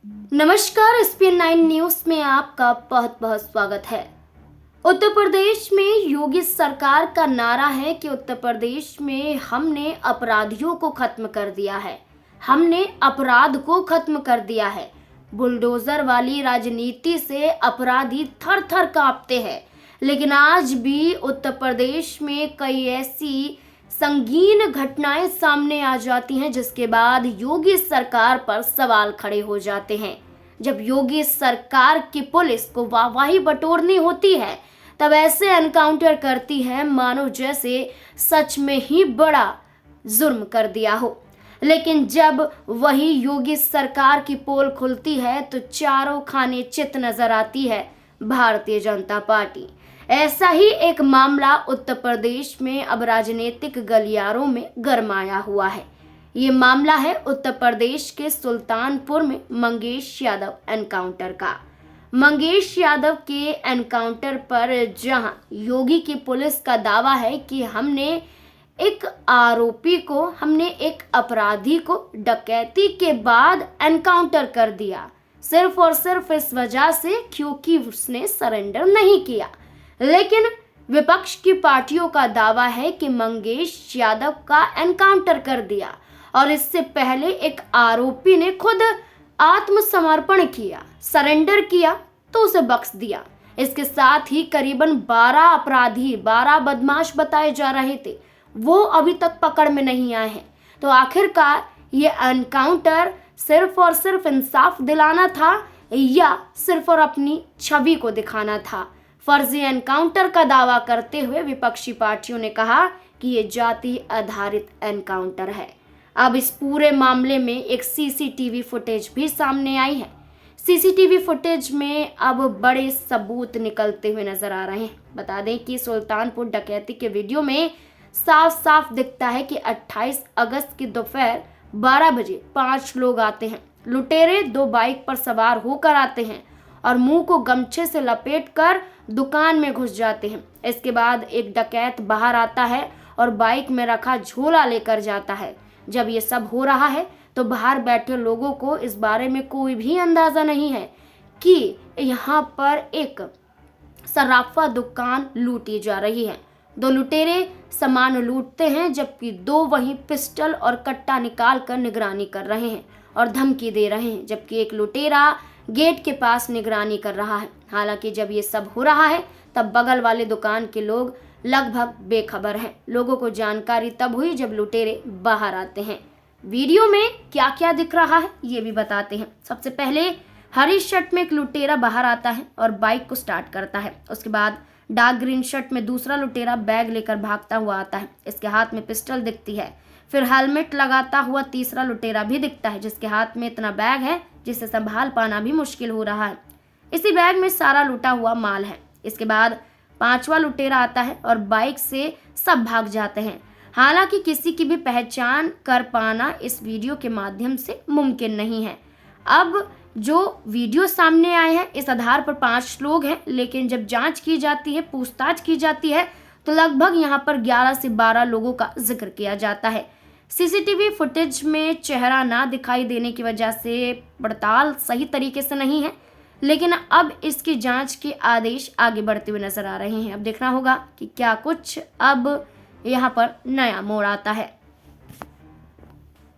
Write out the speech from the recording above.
नमस्कार, SPN9 news में आपका बहुत बहुत स्वागत है। उत्तर प्रदेश में योगी सरकार का नारा है कि उत्तर प्रदेश में हमने अपराधियों को खत्म कर दिया है, हमने अपराध को खत्म कर दिया है। बुलडोजर वाली राजनीति से अपराधी थर थर कांपते हैं, लेकिन आज भी उत्तर प्रदेश में कई ऐसी संगीन घटनाएं सामने आ जाती हैं जिसके बाद योगी सरकार पर सवाल खड़े हो जाते हैं। जब योगी सरकार की पुलिस को वाहवाही बटोरनी होती है तब ऐसे एनकाउंटर करती है मानो जैसे सच में ही बड़ा जुर्म कर दिया हो। लेकिन जब वही योगी सरकार की पोल खुलती है तो चारों खाने चित नजर आती है भारतीय जनता पार्टी। ऐसा ही एक मामला उत्तर प्रदेश में अब राजनीतिक गलियारों में गरमाया हुआ है। ये मामला है उत्तर प्रदेश के सुल्तानपुर में मंगेश यादव एनकाउंटर का। मंगेश यादव के एनकाउंटर पर जहां योगी की पुलिस का दावा है कि हमने एक अपराधी को डकैती के बाद एनकाउंटर कर दिया, सिर्फ और सिर्फ इस वजह से क्योंकि उसने सरेंडर नहीं किया। लेकिन विपक्ष की पार्टियों का दावा है कि मंगेश यादव का एनकाउंटर कर दिया और इससे पहले एक आरोपी ने खुद आत्मसमर्पण किया, सरेंडर किया तो उसे बख्श दिया। इसके साथ ही करीबन 12 बदमाश बताए जा रहे थे, वो अभी तक पकड़ में नहीं आए हैं। तो आखिरकार ये एनकाउंटर सिर्फ और सिर्फ इंसाफ दिलाना था या सिर्फ और अपनी छवि को दिखाना था? फर्जी एनकाउंटर का दावा करते हुए विपक्षी पार्टियों ने कहा कि ये जाति आधारित एनकाउंटर है। अब इस पूरे मामले में एक सीसीटीवी फुटेज भी सामने आई है। सीसीटीवी फुटेज में अब बड़े सबूत निकलते हुए नजर आ रहे हैं। बता दें कि सुल्तानपुर डकैती के वीडियो में साफ साफ दिखता है कि 28 अगस्त की दोपहर 12 बजे 5 लोग आते हैं। लुटेरे 2 बाइक पर सवार होकर आते हैं और मुंह को गमछे से लपेटकर दुकान में घुस जाते हैं। इसके बाद एक डकैत बाहर आता है और बाइक में रखा झोला लेकर जाता है। जब ये सब हो रहा है तो बाहर बैठे लोगों को इस बारे में कोई भी अंदाजा नहीं है कि यहाँ पर एक सराफा दुकान लूटी जा रही है। 2 लुटेरे सामान लूटते हैं जबकि 2 वहीं पिस्टल और कट्टा निकाल कर निगरानी कर रहे हैं और धमकी दे रहे हैं, जबकि एक लुटेरा गेट के पास निगरानी कर रहा है। हालांकि जब ये सब हो रहा है तब बगल वाले दुकान के लोग लगभग बेखबर हैं। लोगों को जानकारी तब हुई जब लुटेरे बाहर आते हैं। वीडियो में क्या क्या दिख रहा है ये भी बताते हैं। सबसे पहले हरी शर्ट में एक लुटेरा बाहर आता है और बाइक को स्टार्ट करता है। उसके बाद डार्क ग्रीन शर्ट में दूसरा लुटेरा बैग लेकर भागता हुआ आता है, इसके हाथ में पिस्टल दिखती है। फिर हेलमेट लगाता हुआ तीसरा लुटेरा भी दिखता है जिसके हाथ में इतना बैग है जिसे संभाल पाना भी मुश्किल हो रहा है। इसी बैग में सारा लूटा हुआ माल है। इसके बाद 5वां लुटेरा आता है और बाइक से सब भाग जाते हैं। हालांकि किसी की भी पहचान कर पाना इस वीडियो के माध्यम से मुमकिन नहीं है। अब जो वीडियो सामने आए हैं इस आधार पर 5 लोग हैं, लेकिन जब जांच की जाती है, पूछताछ की जाती है तो लगभग यहाँ पर 11 से 12 लोगों का जिक्र किया जाता है। सीसीटीवी फुटेज में चेहरा ना दिखाई देने की वजह से पड़ताल सही तरीके से नहीं है, लेकिन अब इसकी जांच के आदेश आगे बढ़ते हुए नजर आ रहे हैं। अब देखना होगा कि क्या कुछ अब यहाँ पर नया मोड़ आता है।